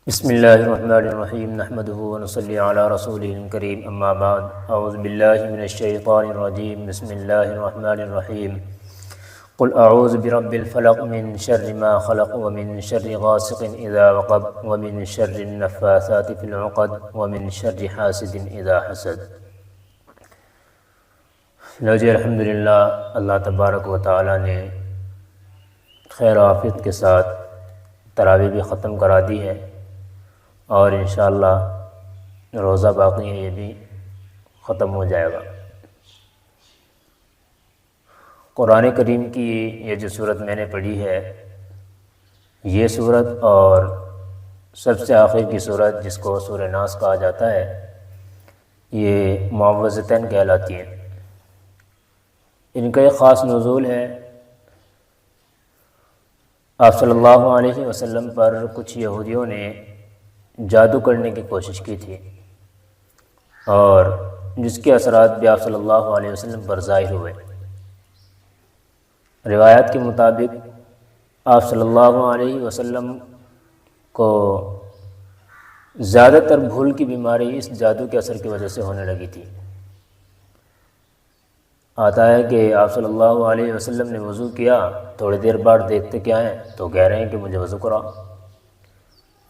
بسم اللہ الرحمن الرحیم نحمده ونصلی علی رسولہ الکریم اما بعد اعوذ باللہ من الشیطان الرجیم بسم اللہ الرحمن الرحیم قل اعوذ برب الفلق من شر ما خلق ومن شر غاسق اذا وقب ومن شر النفاثات في العقد ومن شر حاسد اذا حسد۔ لو جی الحمدللہ اللہ تبارک و تعالی نے خیر و عافیت کے ساتھ تراویح بھی ختم کرا دی ہے اور انشاءاللہ روزہ باقی ہے، یہ بھی ختم ہو جائے گا۔ قرآن کریم کی یہ جو صورت میں نے پڑھی ہے، یہ صورت اور سب سے آخر کی صورت جس کو سورہ ناس کہا جاتا ہے، یہ معوذتین کہلاتی ہیں۔ ان کا ایک خاص نزول ہے۔ آپ صلی اللہ علیہ وسلم پر کچھ یہودیوں نے جادو کرنے کی کوشش کی تھی اور جس کے اثرات بھی آپ صلی اللہ علیہ وسلم پر ظاہر ہوئے۔ روایات کے مطابق آپ صلی اللہ علیہ وسلم کو زیادہ تر بھول کی بیماری اس جادو کے اثر کی وجہ سے ہونے لگی تھی۔ آتا ہے کہ آپ صلی اللہ علیہ وسلم نے وضو کیا، تھوڑی دیر بعد دیکھتے کیا ہیں تو کہہ رہے ہیں کہ مجھے وضو کرا۔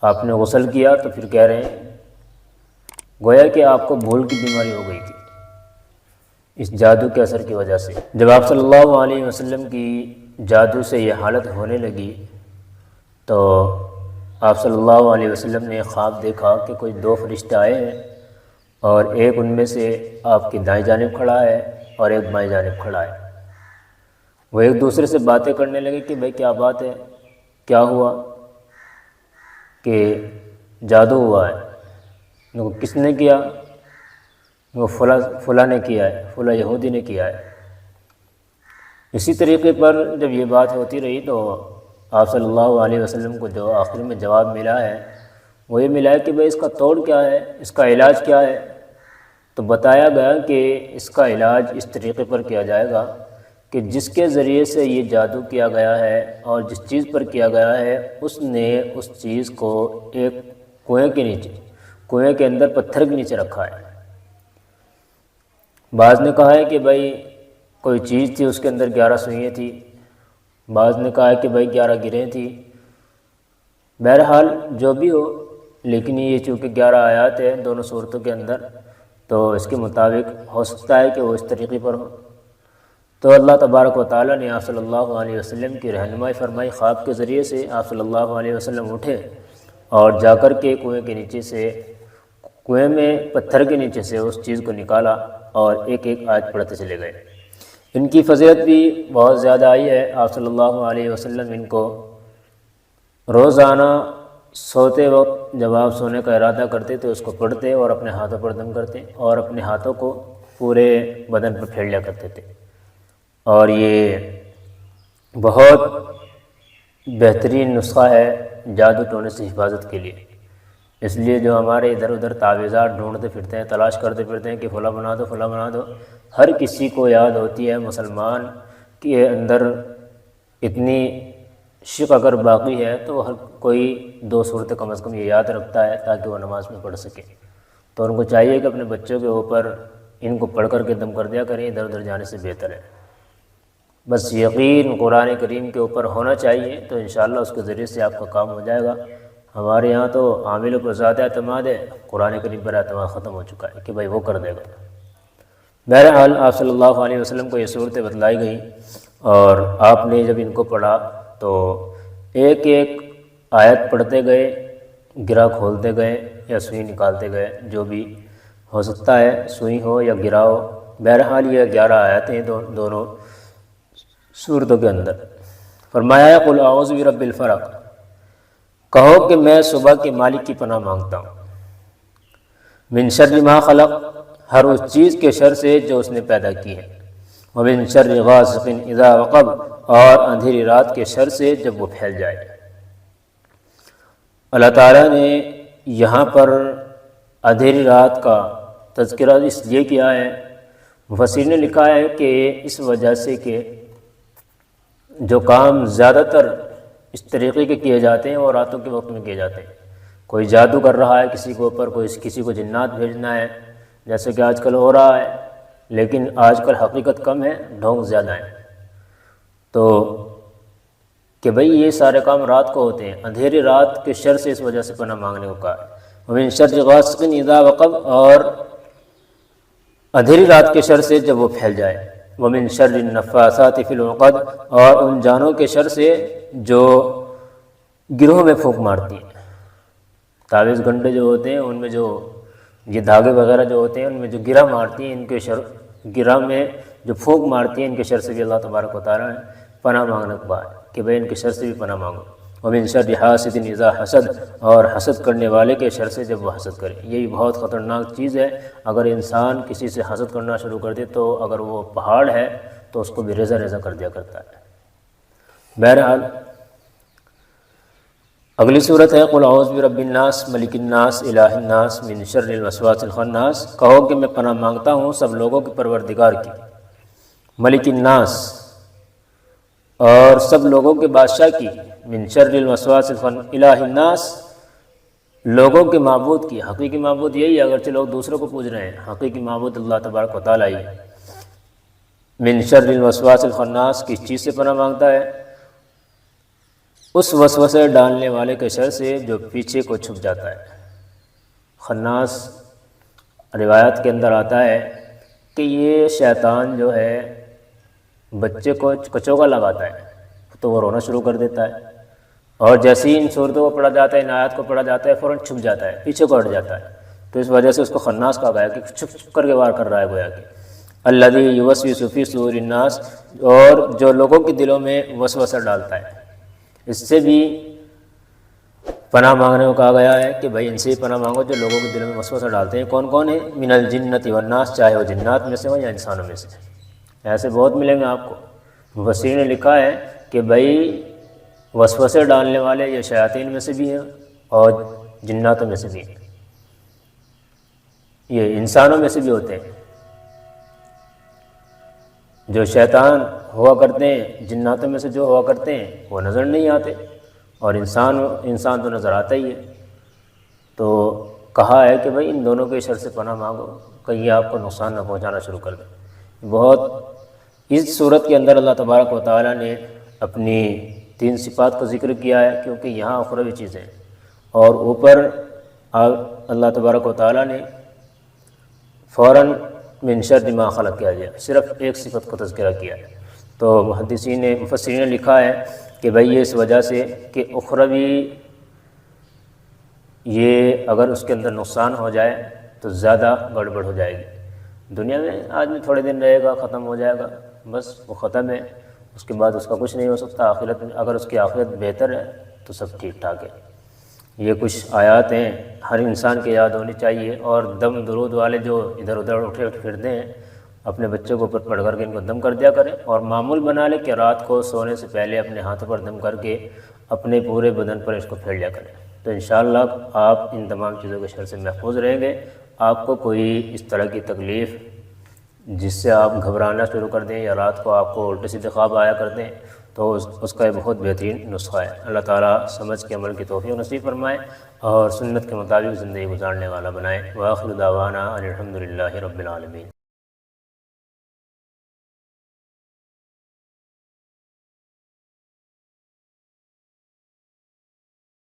آپ نے غسل کیا تو پھر کہہ رہے ہیں گویا کہ آپ کو بھول کی بیماری ہو گئی تھی اس جادو کے اثر کی وجہ سے۔ جب آپ صلی اللہ علیہ وسلم کی جادو سے یہ حالت ہونے لگی تو آپ صلی اللہ علیہ وسلم نے خواب دیکھا کہ کوئی دو فرشتے آئے ہیں اور ایک ان میں سے آپ کی دائیں جانب کھڑا ہے اور ایک بائیں جانب کھڑا ہے۔ وہ ایک دوسرے سے باتیں کرنے لگے کہ بھئی کیا بات ہے، کیا ہوا کہ جادو ہوا ہے، کس نے کیا؟ وہ فلاں نے کیا ہے، فلاں یہودی نے کیا ہے۔ اسی طریقے پر جب یہ بات ہوتی رہی تو آپ صلی اللہ علیہ وسلم کو جو آخر میں جواب ملا ہے وہ یہ ملا ہے کہ بھئی اس کا توڑ کیا ہے، اس کا علاج کیا ہے؟ تو بتایا گیا کہ اس کا علاج اس طریقے پر کیا جائے گا کہ جس کے ذریعے سے یہ جادو کیا گیا ہے اور جس چیز پر کیا گیا ہے اس نے اس چیز کو ایک کنویں کے نیچے، کنویں کے اندر پتھر کے نیچے رکھا ہے۔ بعض نے کہا ہے کہ بھائی کوئی چیز تھی، اس کے اندر 11 سوئیاں تھیں، بعض نے کہا ہے کہ بھائی 11 گرہیں تھیں۔ بہرحال جو بھی ہو، لیکن یہ چونکہ 11 آیات ہیں دونوں صورتوں کے اندر، تو اس کے مطابق ہو سکتا ہے کہ وہ اس طریقے پر ہو۔ تو اللہ تبارک و تعالیٰ نے آپ صلی اللہ علیہ وسلم کی رہنمائی فرمائی، خواب کے ذریعے سے آپ صلی اللہ علیہ وسلم اٹھے اور جا کر کے کنویں کے نیچے سے، کنویں میں پتھر کے نیچے سے اس چیز کو نکالا اور ایک ایک آیت پڑھتے چلے گئے۔ ان کی فضیلت بھی بہت زیادہ آئی ہے۔ آپ صلی اللہ علیہ وسلم ان کو روزانہ سوتے وقت جب آپ سونے کا ارادہ کرتے تو اس کو پڑھتے اور اپنے ہاتھوں پر دم کرتے اور اپنے ہاتھوں کو پورے بدن پر پھیر لیا کرتے تھے۔ اور یہ بہت بہترین نسخہ ہے جادو ٹونے سے حفاظت کے لیے۔ اس لیے جو ہمارے ادھر ادھر تعویذات ڈھونڈتے پھرتے ہیں، تلاش کرتے پھرتے ہیں کہ فلاں بنا دو فلاں بنا دو، ہر کسی کو یاد ہوتی ہے مسلمان کے اندر اتنی شک اگر باقی ہے تو ہر کوئی 2 صورتیں کم از کم یہ یاد رکھتا ہے تاکہ وہ نماز میں پڑھ سکے۔ تو ان کو چاہیے کہ اپنے بچوں کے اوپر ان کو پڑھ کر کے دم کر دیا کریں، ادھر ادھر جانے سے بہتر ہے۔ بس یقین قرآن کریم کے اوپر ہونا چاہیے تو انشاءاللہ اس کے ذریعے سے آپ کا کام ہو جائے گا۔ ہمارے یہاں تو عاملوں پر زیادہ اعتماد ہے، قرآن کریم پر اعتماد ختم ہو چکا ہے کہ بھائی وہ کر دے گا۔ بہرحال آپ صلی اللہ علیہ وسلم کو یہ صورتیں بتلائی گئیں اور آپ نے جب ان کو پڑھا تو ایک ایک آیت پڑھتے گئے، گرہ کھولتے گئے یا سوئی نکالتے گئے، جو بھی ہو سکتا ہے، سوئی ہو یا گرہ ہو۔ بہرحال یہ 11 آیتیں دونوں صورتوں کے اندر۔ فرمایا قل اعوذ برب الفلق، کہو کہ میں صبح کے مالک کی پناہ مانگتا ہوں، من شر ما خلق، ہر اس چیز کے شر سے جو اس نے پیدا کی ہے، ومن شر غاسق اذا وقب، اور اندھیری رات کے شر سے جب وہ پھیل جائے۔ اللہ تعالیٰ نے یہاں پر اندھیری رات کا تذکرہ اس لیے کیا ہے، مفسرین نے لکھا ہے کہ اس وجہ سے کہ جو کام زیادہ تر اس طریقے کے کیے جاتے ہیں اور راتوں کے وقت میں کیے جاتے ہیں، کوئی جادو کر رہا ہے کسی کے اوپر، کسی کو جنات بھیجنا ہے، جیسے کہ آج کل ہو رہا ہے، لیکن آج کل حقیقت کم ہے، ڈھونگ زیادہ ہیں۔ تو کہ بھئی یہ سارے کام رات کو ہوتے ہیں، اندھیری رات کے شر سے اس وجہ سے پناہ مانگنے کو کہا ہے۔ ومن شر غاسق اذا وقب، اور اندھیری رات کے شر سے جب وہ پھیل جائے۔ ومن شر النفاثات فی العقد، اور ان جانوں کے شر سے جو گروہ میں پھونک مارتی ہیں۔ تعویذ گنڈے جو ہوتے ہیں ان میں جو یہ دھاگے وغیرہ جو ہوتے ہیں ان میں جو گرہ مارتی ہیں، ان کے شر، گرہ میں جو پھونک مارتی ہیں ان کے شر سے بھی اللہ تبارک و تعالیٰ نے پناہ مانگنے کو کہا ہے کہ بھئی ان کے شر سے بھی پناہ مانگو۔ ومن شر حاسد اذا حسد، اور حسد کرنے والے کے شر سے جب وہ حسد کرے۔ یہ بھی بہت خطرناک چیز ہے، اگر انسان کسی سے حسد کرنا شروع کر دے تو اگر وہ پہاڑ ہے تو اس کو بھی ریزہ ریزہ کر دیا کرتا ہے۔ بہرحال اگلی صورت ہے قل اعوذ برب الناس ملک الناس الہ الناس من شر الوسواس الخناس، کہو کہ میں پناہ مانگتا ہوں سب لوگوں کے پروردگار کی، ملک الناس، اور سب لوگوں کے بادشاہ کی، من شر الوسواس الہ الناس، لوگوں کے معبود کی۔ حقیقی معبود یہی ہے، اگرچہ لوگ دوسروں کو پوج رہے ہیں، حقیقی معبود اللہ تبارک و تعالیٰ ہی ہے۔ من شر الوسواس الخناس کس چیز سے پناہ مانگتا ہے؟ اس وسوسے ڈالنے والے کے شر سے جو پیچھے کو چھپ جاتا ہے۔ خناس روایت کے اندر آتا ہے کہ یہ شیطان جو ہے بچے کو کچوگا لگاتا ہے تو وہ رونا شروع کر دیتا ہے، اور جیسے ہی ان صورتوں کو پڑھا جاتا ہے، ان آیات کو پڑھا جاتا ہے، فوراً چھپ جاتا ہے، پیچھے کو ہٹ جاتا ہے۔ تو اس وجہ سے اس کو خناس کہا گیا کہ چھپ چھپ کر کے وار کر رہا ہے گویا کہ۔ الذی یوسوس فی صدور الناس، اور جو لوگوں کے دلوں میں وسوسہ ڈالتا ہے، اس سے بھی پناہ مانگنے کو کہا گیا ہے کہ بھائی ان سے ہی پناہ مانگو جو لوگوں کے دلوں میں وسوسہ ڈالتے ہیں۔ کون کون ہے؟ من الجنۃ والناس، چاہے وہ جنات میں سے ہو یا انسانوں میں سے، ایسے بہت ملیں گے آپ کو۔ مفسرین نے لکھا ہے کہ بھائی وسوسے ڈالنے والے یہ شیاطین میں سے بھی ہیں اور جناتوں میں سے بھی ہیں، یہ انسانوں میں سے بھی ہوتے ہیں۔ جو شیطان ہوا کرتے ہیں جناتوں میں سے جو ہوا کرتے ہیں وہ نظر نہیں آتے، اور انسان تو نظر آتا ہی ہے۔ تو کہا ہے کہ بھائی ان دونوں کے شر سے پناہ مانگو، کہیں آپ کو نقصان نہ پہنچانا شروع کر دیں۔ بہت اس صورت کے اندر اللہ تبارک و تعالیٰ نے اپنی 3 صفات کا ذکر کیا ہے، کیونکہ یہاں اخروی چیزیں ہیں، اور اوپر اللہ تبارک و تعالیٰ نے فوراً من شر ما خلق کیا گیا، صرف ایک صفت کا تذکرہ کیا ہے۔ تو مفسرین نے لکھا ہے کہ بھئی یہ اس وجہ سے کہ اخروی یہ اگر اس کے اندر نقصان ہو جائے تو زیادہ گڑبڑ ہو جائے گی۔ دنیا میں آدمی تھوڑے دن رہے گا، ختم ہو جائے گا، بس وہ ختم ہے، اس کے بعد اس کا کچھ نہیں ہو سکتا۔ آخرت میں اگر اس کی آخرت بہتر ہے تو سب ٹھیک ٹھاک ہے۔ یہ کچھ آیات ہیں ہر انسان کی یاد ہونی چاہیے، اور دم درود والے جو ادھر ادھر اٹھے پھرتے ہیں اپنے بچوں کو اوپر پڑھ کر کے ان کو دم کر دیا کریں، اور معمول بنا لے کہ رات کو سونے سے پہلے اپنے ہاتھوں پر دم کر کے اپنے پورے بدن پر اس کو پھیر لیا کریں۔ تو انشاءاللہ آپ ان تمام چیزوں کے شر سے محفوظ رہیں گے۔ آپ کو کوئی اس طرح کی تکلیف جس سے آپ گھبرانا شروع کر دیں یا رات کو آپ کو الٹے سیدھے خواب آیا کرتے ہیں تو اس کا ایک بہت بہترین نسخہ ہے۔ اللہ تعالیٰ سمجھ کے عمل کی توفیق نصیب فرمائے اور سنت کے مطابق زندگی گزارنے والا بنائے۔ وآخر دعوانا ان الحمد للہ رب العالمین۔